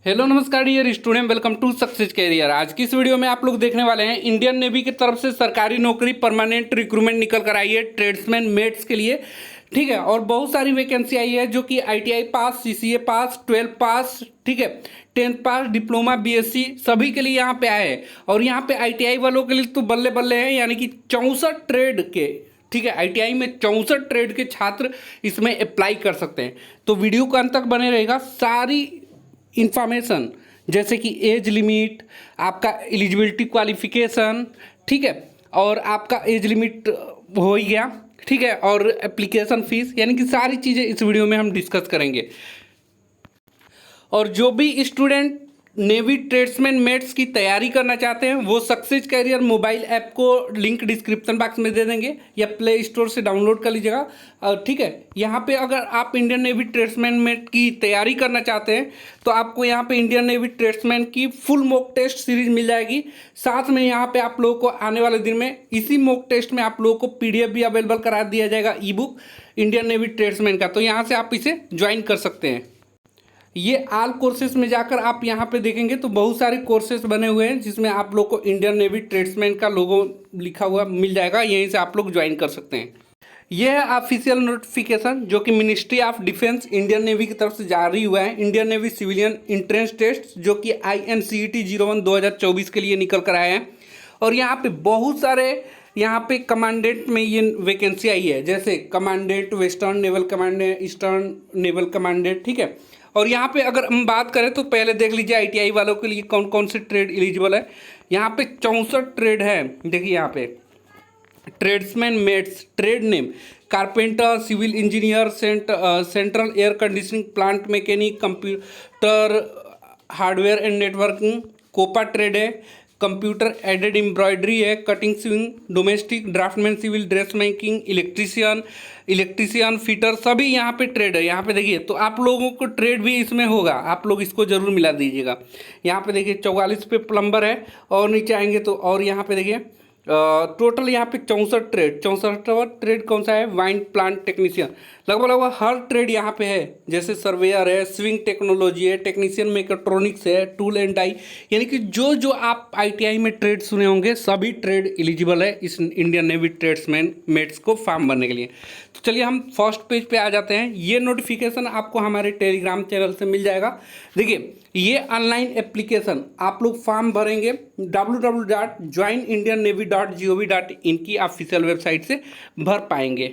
Hello नमस्कार dear student, welcome to success career. आज की इस वीडियो में आप लोग देखने वाले हैं इंडियन नेवी की तरफ से सरकारी नौकरी परमानेंट रिक्रूटमेंट निकल कर आई है ट्रेड्समैन मेट्स के लिए। ठीक है, और बहुत सारी वैकेंसी आई है जो कि आईटीआई पास, सीसीए पास, 12 पास, ठीक है, 10th पास, डिप्लोमा, बीएससी सभी के लिए यहाँ पे आए हैं। और यहाँ पे आईटीआई वालों के लिए तो बल्ले बल्ले हैं, यानी कि 64 ट्रेड के, ठीक है, आईटीआई में 64 ट्रेड के छात्र इसमें अप्लाई कर सकते हैं। तो वीडियो का अंत तक बने रहेगा। सारी इंफॉर्मेशन जैसे कि एज लिमिट, आपका एलिजिबिलिटी क्वालिफिकेशन, ठीक है, और आपका एज लिमिट हो ही गया, ठीक है, और एप्लीकेशन फीस, यानी कि सारी चीज़ें इस वीडियो में हम डिस्कस करेंगे। और जो भी स्टूडेंट नेवी ट्रेड्समैन मेट्स की तैयारी करना चाहते हैं वो सक्सेस कैरियर मोबाइल ऐप को लिंक डिस्क्रिप्शन बॉक्स में दे देंगे या प्ले स्टोर से डाउनलोड कर लीजिएगा। ठीक है, यहाँ पे अगर आप इंडियन नेवी ट्रेड्समैन मेट की तैयारी करना चाहते हैं तो आपको यहाँ पे इंडियन नेवी ट्रेड्समैन की फुल मॉक टेस्ट सीरीज मिल जाएगी। साथ में यहाँ पे आप लोगों को आने वाले दिन में इसी मॉक टेस्ट में आप लोगों को पीडीएफ भी अवेलेबल करा दिया जाएगा, ई बुक इंडियन नेवी ट्रेड्समैन का। तो यहाँ से आप इसे ज्वाइन कर सकते हैं। ये ऑल कोर्सेज में जाकर आप यहाँ पे देखेंगे तो बहुत सारे कोर्सेज बने हुए हैं जिसमें आप लोग को इंडियन नेवी ट्रेड्समैन का लोगो लिखा हुआ मिल जाएगा, यहीं से आप लोग ज्वाइन कर सकते हैं। यह है ऑफिशियल नोटिफिकेशन जो कि ministry of defence Indian navy की तरफ से जारी हुआ है। Indian navy civilian entrance test जो कि INCET 01 2024 के लिए निकल कर आए हैं। और यहाँ पे बहुत सारे यहाँ पे कमांडेंट में ये वैकेंसी आई है, जैसे commandant, western naval commandant, eastern naval commandant, ठीक है। और यहाँ पे अगर हम बात करें तो पहले देख लीजिए आईटीआई वालों के लिए कौन कौन से ट्रेड एलिजिबल है। यहाँ पे 64 ट्रेड है। देखिए यहाँ पे tradesman mates, trade name carpenter, civil engineer, central air conditioning plant mechanic, computer hardware and networking, COPA trade है, कंप्यूटर एडेड एम्ब्रॉयडरी है, cutting sewing, domestic draftsman, civil dress making, electrician fitter, सभी यहाँ पे trade है। यहाँ पे देखिए तो आप लोगों को ट्रेड भी इसमें होगा, आप लोग इसको जरूर मिला दीजिएगा। यहाँ पे देखिए 44 पे प्लम्बर है, और नीचे आएंगे तो और यहाँ पे देखिए टोटल यहाँ पे 64 ट्रेड। 64वां ट्रेड कौन सा है? Wine plant technician. लगभग लगभग हर ट्रेड यहाँ पे है, जैसे सर्वेयर है, स्विंग टेक्नोलॉजी है, टेक्नीशियन मैकेट्रॉनिक्स है, टूल एंड डाई, यानी कि जो जो आप आईटीआई में ट्रेड सुने होंगे सभी ट्रेड एलिजिबल है इस इंडियन नेवी ट्रेड्समैन मेट्स को फॉर्म भरने के लिए। तो चलिए हम फर्स्ट पेज पे आ जाते हैं। ये नोटिफिकेशन आपको हमारे टेलीग्राम चैनल से मिल जाएगा। देखिए ये ऑनलाइन एप्लीकेशन आप लोग फॉर्म भरेंगे www.joinindiannavy.gov.in की ऑफिशियल वेबसाइट से भर पाएंगे।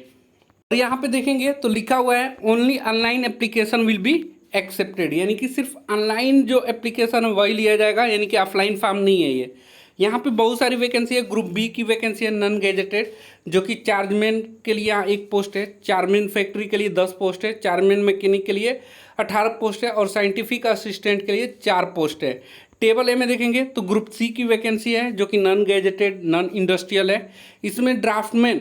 और यहाँ पे देखेंगे तो लिखा हुआ है only online application will be accepted, यानी कि सिर्फ ऑनलाइन जो एप्लीकेशन है वही लिया जाएगा, यानी कि ऑफलाइन फॉर्म नहीं है ये। यहाँ पे बहुत सारी वैकेंसी है। ग्रुप बी की वैकेंसी है नॉन गैजेटेड, जो कि चार्जमैन के लिए यहाँ 1 पोस्ट है, चार्जमैन फैक्ट्री के लिए 10 पोस्ट है, चार्जमैन मैकेनिक के लिए 18 पोस्ट है, और साइंटिफिक असिस्टेंट के लिए 4 पोस्ट है। टेबल ए में देखेंगे तो ग्रुप सी की वैकेंसी है जो कि नॉन गैजेटेड नॉन इंडस्ट्रियल है। इसमें ड्राफ्टमैन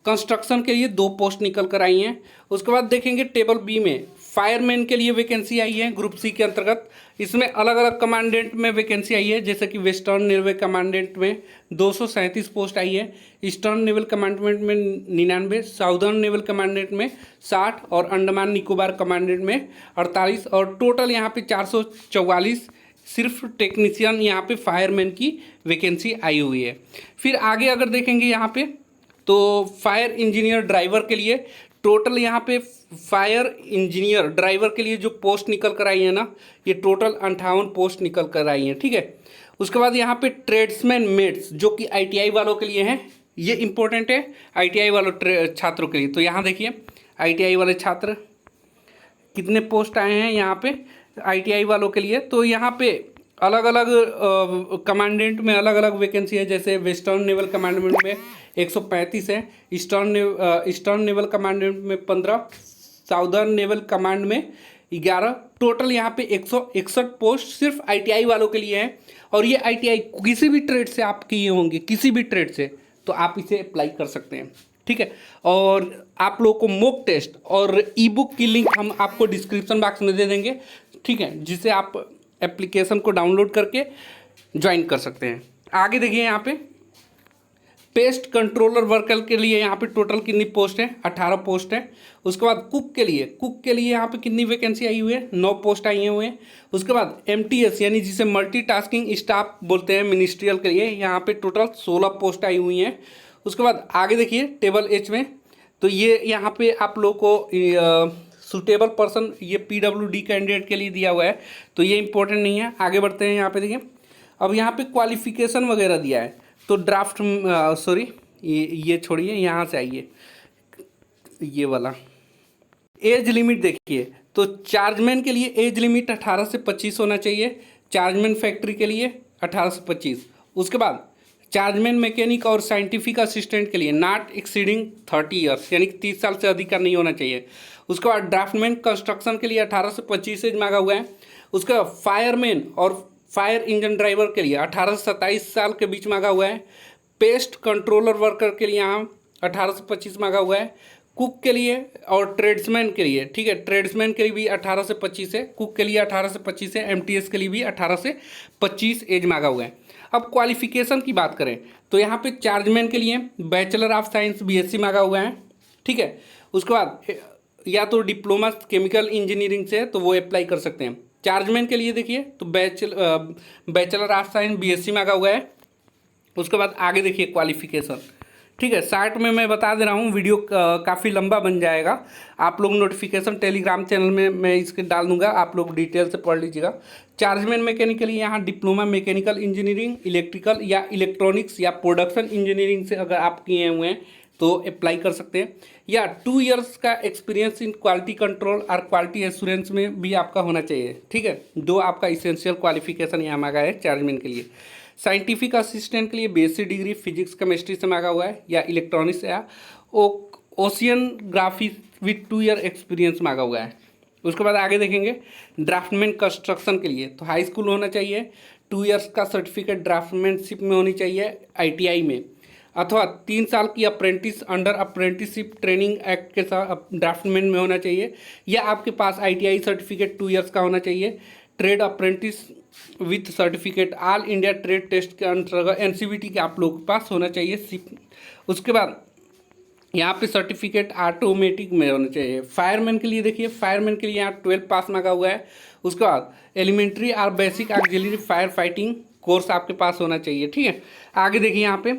कंस्ट्रक्शन के लिए 2 पोस्ट निकल कर आई हैं। उसके बाद देखेंगे टेबल बी में फायरमैन के लिए वैकेंसी आई है ग्रुप सी के अंतर्गत। इसमें अलग अलग कमांडेंट में वैकेंसी आई है, जैसे कि वेस्टर्न नेवल कमांडेंट में 237 पोस्ट आई है, ईस्टर्न नेवल कमांडेंट में 99, साउदर्न नेवल कमांडेंट में 60, और अंडमान निकोबार कमांडेंट में 48, और टोटल यहाँ पे 444 सिर्फ टेक्नीशियन यहाँ पे फायरमैन की वैकेंसी आई हुई है। फिर आगे अगर देखेंगे यहाँ पे तो फायर इंजीनियर ड्राइवर के लिए टोटल यहाँ पे फायर इंजीनियर ड्राइवर के लिए जो पोस्ट निकल कर आई है ना, ये टोटल 58 पोस्ट निकल कर आई हैं, ठीक है। उसके बाद यहाँ पे ट्रेड्समैन मेट्स जो कि आईटीआई वालों के लिए हैं, ये इंपॉर्टेंट है आईटीआई वालों छात्रों के लिए। तो यहाँ देखिए आईटीआई वाले छात्र कितने पोस्ट आए हैं यहाँ पे आईटीआई वालों के लिए। तो यहाँ पे अलग अलग कमांडेंट में अलग अलग वैकेंसी है, जैसे वेस्टर्न नेवल कमांडेंट में 135 है, ईस्टर्न नेवल कमांडेंट में 15, साउदर्न नेवल कमांड में 11, टोटल यहाँ पे 161 पोस्ट सिर्फ आईटीआई वालों के लिए है। और ये आईटीआई किसी भी ट्रेड से आप किए होंगे, किसी भी ट्रेड से, तो आप इसे अप्लाई कर सकते हैं, ठीक है। और आप लोगों को मॉक टेस्ट और ई बुक की लिंक हम आपको डिस्क्रिप्शन बॉक्स में दे देंगे, ठीक है, जिसे आप एप्लीकेशन को डाउनलोड करके ज्वाइन कर सकते हैं। आगे देखिए यहाँ पे पेस्ट कंट्रोलर वर्कर के लिए यहाँ पे टोटल कितनी पोस्ट है, 18 पोस्ट है। उसके बाद कुक के लिए यहाँ पे कितनी वैकेंसी आई हुई है, 9 पोस्ट आई हुए हैं। उसके बाद MTS यानी जिसे मल्टीटास्किंग स्टाफ बोलते हैं मिनिस्ट्रियल के लिए, यहाँ पे टोटल 16 पोस्ट आई हुई हैं। उसके बाद आगे देखिए टेबल H में, तो ये यहाँ पे आप लोग को सूटेबल पर्सन ये PWD कैंडिडेट के लिए दिया हुआ है, तो ये इंपॉर्टेंट नहीं है। आगे बढ़ते हैं, यहाँ पे देखिए अब यहाँ पे क्वालिफिकेशन वगैरह दिया है, तो ड्राफ्ट सॉरी ये छोड़िए, यहाँ से आइए, ये वाला एज लिमिट देखिए, तो चार्जमैन के लिए एज लिमिट 18 से 25 होना चाहिए, चार्जमैन फैक्ट्री के लिए 18 से 25। उसके बाद चार्जमैन मैकेनिक और साइंटिफिक असिस्टेंट के लिए नॉट एक्सीडिंग 30 ईयर्स यानी कि 30 साल से अधिक का नहीं होना चाहिए। उसके बाद ड्राफ्टमैन कंस्ट्रक्शन के लिए 18 से 25 एज मांगा हुआ है। उसके बाद फायरमैन और फायर इंजन ड्राइवर के लिए 18 से 27 साल के बीच मांगा हुआ है। पेस्ट कंट्रोलर वर्कर के लिए यहाँ 18 से 25 मांगा हुआ है। कुक के लिए और ट्रेड्समैन के लिए, ठीक है, ट्रेड्समैन के लिए भी 18 से 25 है, कुक के लिए 18 से 25 है, MTS के लिए भी 18 से 25 एज मांगा हुआ है। अब क्वालिफिकेशन की बात करें तो यहाँ पे चार्जमैन के लिए बैचलर ऑफ साइंस BSc मांगा हुआ है, ठीक है। उसके बाद या तो डिप्लोमा केमिकल इंजीनियरिंग से है तो वो अप्लाई कर सकते हैं। चार्जमैन के लिए देखिए तो बैचलर ऑफ साइंस BSc मांगा हुआ है। उसके बाद आगे देखिए क्वालिफिकेशन, ठीक है। शार्ट में मैं बता दे रहा हूँ, वीडियो काफ़ी लंबा बन जाएगा। आप लोग नोटिफिकेशन टेलीग्राम चैनल में मैं इसके डाल दूंगा, आप लोग डिटेल से पढ़ लीजिएगा। चार्जमैन मैकेनिकली यहाँ डिप्लोमा मैकेनिकल इंजीनियरिंग, इलेक्ट्रिकल या इलेक्ट्रॉनिक्स या प्रोडक्शन इंजीनियरिंग से अगर आप किए हुए हैं तो अप्लाई कर सकते हैं, या 2 इयर्स का एक्सपीरियंस इन क्वालिटी कंट्रोल और क्वालिटी एश्योरेंस में भी आपका होना चाहिए, ठीक है। दो आपका इसेंशियल क्वालिफिकेशन यहाँ मांगा है चार्जमैन के लिए। साइंटिफिक असिस्टेंट के लिए BSc डिग्री फिजिक्स केमिस्ट्री से मांगा हुआ है, या इलेक्ट्रॉनिक्स या ओशियनग्राफी विथ 2 ईयर एक्सपीरियंस मांगा हुआ है। उसके बाद आगे देखेंगे ड्राफ्टमैन कंस्ट्रक्शन के लिए तो हाई स्कूल होना चाहिए, 2 इयर्स का सर्टिफिकेट ड्राफ्टमैनशिप में होनी चाहिए ITI में, अथवा 3 साल की apprentice under apprenticeship training act के साथ ड्राफ्टमैन में होना चाहिए, या आपके पास ITI सर्टिफिकेट 2 इयर्स का होना चाहिए। Trade apprentice with certificate all India trade test के अंतर्गत NCVT के आप लोगों के पास होना चाहिए। उसके बाद यहाँ पे सर्टिफिकेट ऑटोमेटिक में होना चाहिए। फायरमैन के लिए देखिए, फायरमैन के लिए यहाँ 12 पास मांगा हुआ है। उसके बाद एलिमेंट्री और basic auxiliary fire fighting course आपके पास होना चाहिए, ठीक है। आगे देखिए यहाँ पे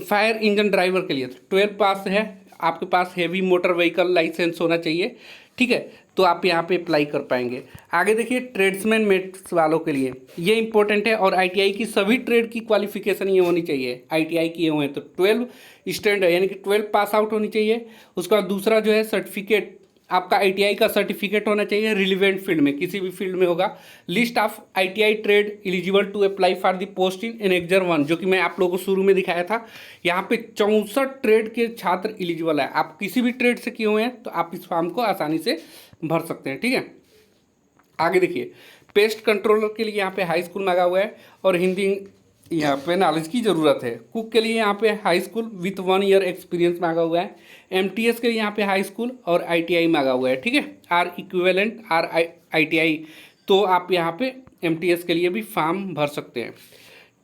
फायर इंजन ड्राइवर के लिए 12 पास है, आपके पास हेवी मोटर व्हीकल लाइसेंस होना चाहिए, ठीक है, तो आप यहाँ पे अप्लाई कर पाएंगे। आगे देखिए ट्रेड्समैन मेट्स वालों के लिए ये इंपॉर्टेंट है, और ITI की सभी ट्रेड की क्वालिफिकेशन ये होनी चाहिए। ITI किए हुए हैं तो 12 स्टैंडर्ड यानी कि 12 पास आउट होनी चाहिए। उसके बाद दूसरा जो है सर्टिफिकेट, आपका ITI का सर्टिफिकेट होना चाहिए रिलीवेंट फील्ड में, किसी भी फील्ड में होगा। List of ITI trade eligible to apply for the post in annexure 1, जो कि मैं आप लोगों को शुरू में दिखाया था। यहाँ पे 64 ट्रेड के छात्र एलिजिबल है। आप किसी भी ट्रेड से किए हुए हैं तो आप इस फॉर्म को आसानी से भर सकते हैं, ठीक है। आगे देखिए पेस्ट कंट्रोलर के लिए यहाँ पे हाई स्कूल मांगा हुआ है और हिंदी यहाँ पे नॉलेज की ज़रूरत है। कुक के लिए यहाँ पे high school with 1 year experience मांगा हुआ है। MTS के लिए यहाँ पे हाई स्कूल और ITI मांगा हुआ है, ठीक है, आर इक्विवेलेंट आर ITI, तो आप यहाँ पे MTS के लिए भी फॉर्म भर सकते हैं,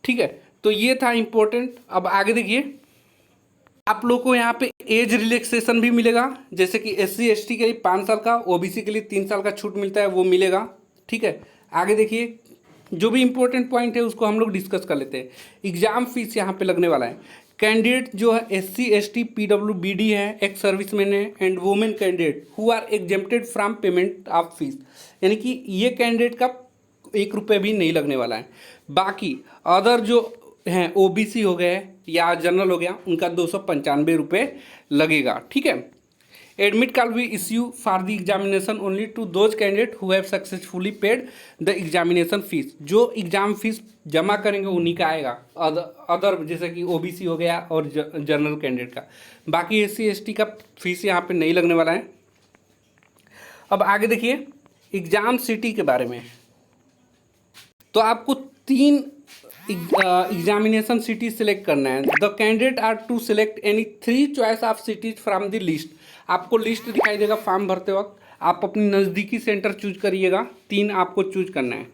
ठीक है। तो ये था इम्पोर्टेंट। अब आगे देखिए आप लोग को यहाँ पे एज रिलैक्सेशन भी मिलेगा, जैसे कि SC ST के लिए 5 साल का, OBC के लिए 3 साल का छूट मिलता है, वो मिलेगा, ठीक है। आगे देखिए जो भी इंपॉर्टेंट पॉइंट है उसको हम लोग डिस्कस कर लेते हैं। एग्जाम फीस यहाँ पे लगने वाला है। कैंडिडेट जो है SC ST PWBD है, एक्स सर्विसमैन है, and women candidate who are exempted from payment of fees, यानी कि ये कैंडिडेट का 1 रुपये भी नहीं लगने वाला है। बाकी अदर जो हैं OBC हो गए या जनरल हो गया, उनका 295 रुपये लगेगा, ठीक है। एडमिट कार्ड भी issue for the examination only to those candidate who have successfully paid the examination fee. जो एग्जाम फीस जमा करेंगे उन्हीं का आएगा, अदर जैसे कि OBC हो गया और जनरल कैंडिडेट का। बाकी SC ST का फीस यहाँ पे नहीं लगने वाला है। अब आगे देखिए एग्जाम सिटी के बारे में, तो आपको 3 एग्जामिनेशन सिटी सिलेक्ट करना है। The candidate are to select any 3 choice of cities from the list. आपको लिस्ट दिखाई देगा फॉर्म भरते वक्त, आप अपनी नज़दीकी सेंटर चूज करिएगा, 3 आपको चूज करना है।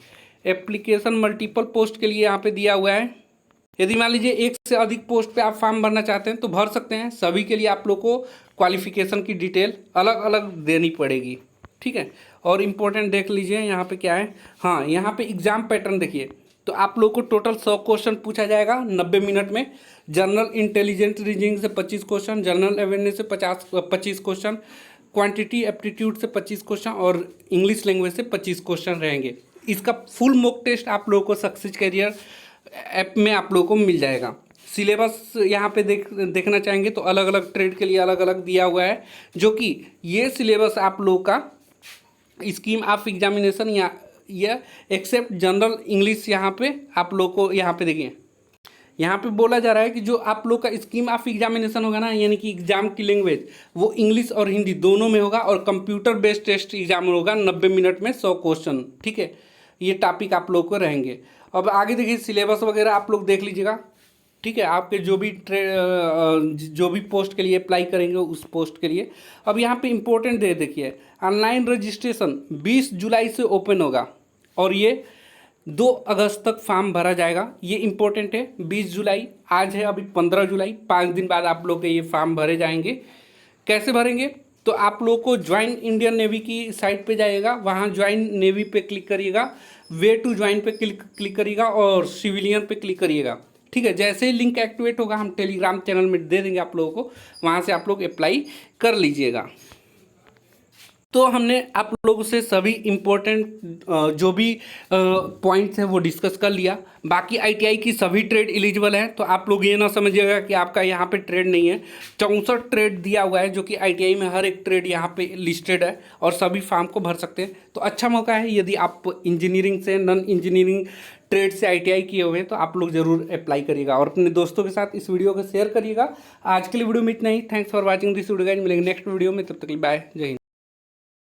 एप्लीकेशन मल्टीपल पोस्ट के लिए यहाँ पे दिया हुआ है यदि मान लीजिए एक से अधिक पोस्ट पे आप फॉर्म भरना चाहते हैं तो भर सकते हैं। सभी के लिए आप लोग को क्वालिफिकेशन की डिटेल अलग अलग देनी पड़ेगी, ठीक है। और इम्पोर्टेंट देख लीजिए यहाँ पे क्या है, हाँ यहाँ पे एग्जाम पैटर्न देखिए। तो आप लोग को टोटल 100 क्वेश्चन पूछा जाएगा 90 मिनट में। जनरल इंटेलिजेंस रीजनिंग से 25 क्वेश्चन, जनरल अवेयरनेस से 25 क्वेश्चन, क्वांटिटी एप्टीट्यूड से 25 क्वेश्चन और इंग्लिश लैंग्वेज से 25 क्वेश्चन रहेंगे। इसका फुल मॉक टेस्ट आप लोगों को सक्सेस कैरियर ऐप में आप लोगों को मिल जाएगा। सिलेबस यहाँ पे देखना चाहेंगे तो अलग अलग ट्रेड के लिए अलग अलग दिया हुआ है, जो कि ये सिलेबस आप लोगों का स्कीम ऑफ एग्जामिनेशन या एक्सेप्ट जनरल इंग्लिश यहाँ पे आप लोग को यहाँ पे देखिए, यहाँ पे बोला जा रहा है कि जो आप लोग का स्कीम ऑफ एग्जामिनेशन होगा ना, यानी कि एग्जाम की लैंग्वेज वो इंग्लिश और हिंदी दोनों में होगा और कंप्यूटर बेस्ड टेस्ट एग्जाम होगा 90 मिनट में 100 क्वेश्चन, ठीक है। ये टॉपिक आप लोग को रहेंगे। अब आगे देखिए सिलेबस वगैरह आप लोग देख लीजिएगा, ठीक है। आपके जो भी पोस्ट के लिए अप्लाई करेंगे उस पोस्ट के लिए। अब यहाँ पे इम्पोर्टेंट देखिए, ऑनलाइन रजिस्ट्रेशन 20 जुलाई से ओपन होगा और ये 2 अगस्त तक फॉर्म भरा जाएगा। ये इम्पोर्टेंट है। 20 जुलाई आज है, अभी 15 जुलाई, 5 दिन बाद आप लोग के ये फॉर्म भरे जाएंगे। कैसे भरेंगे? तो आप लोग को ज्वाइन इंडियन नेवी की साइट पे जाइएगा, वहाँ ज्वाइन नेवी पे क्लिक करिएगा, वे टू ज्वाइन पे क्लिक करिएगा और सिविलियन पे क्लिक करिएगा, ठीक है। जैसे ही लिंक एक्टिवेट होगा हम टेलीग्राम चैनल में दे देंगे आप लोगों को, वहाँ से आप लोग अप्लाई कर लीजिएगा। तो हमने आप लोगों से सभी इम्पोर्टेंट जो भी पॉइंट्स हैं वो डिस्कस कर लिया। बाकी आईटीआई की सभी ट्रेड एलिजिबल हैं, तो आप लोग ये ना समझिएगा कि आपका यहाँ पे ट्रेड नहीं है। 64 ट्रेड दिया हुआ है, जो कि आईटीआई में हर एक ट्रेड यहाँ पे लिस्टेड है और सभी फॉर्म को भर सकते हैं। तो अच्छा मौका है, यदि आप इंजीनियरिंग से, नॉन इंजीनियरिंग ट्रेड से आईटीआई किए हुए हैं तो आप लोग जरूर अप्लाई करिएगा और अपने दोस्तों के साथ इस वीडियो को शेयर करिएगा। आज के लिए वीडियो में इतना ही। Thanks for watching this video guys. मिलेंगे नेक्स्ट वीडियो में, तब तक के लिए बाय, जय हिंद।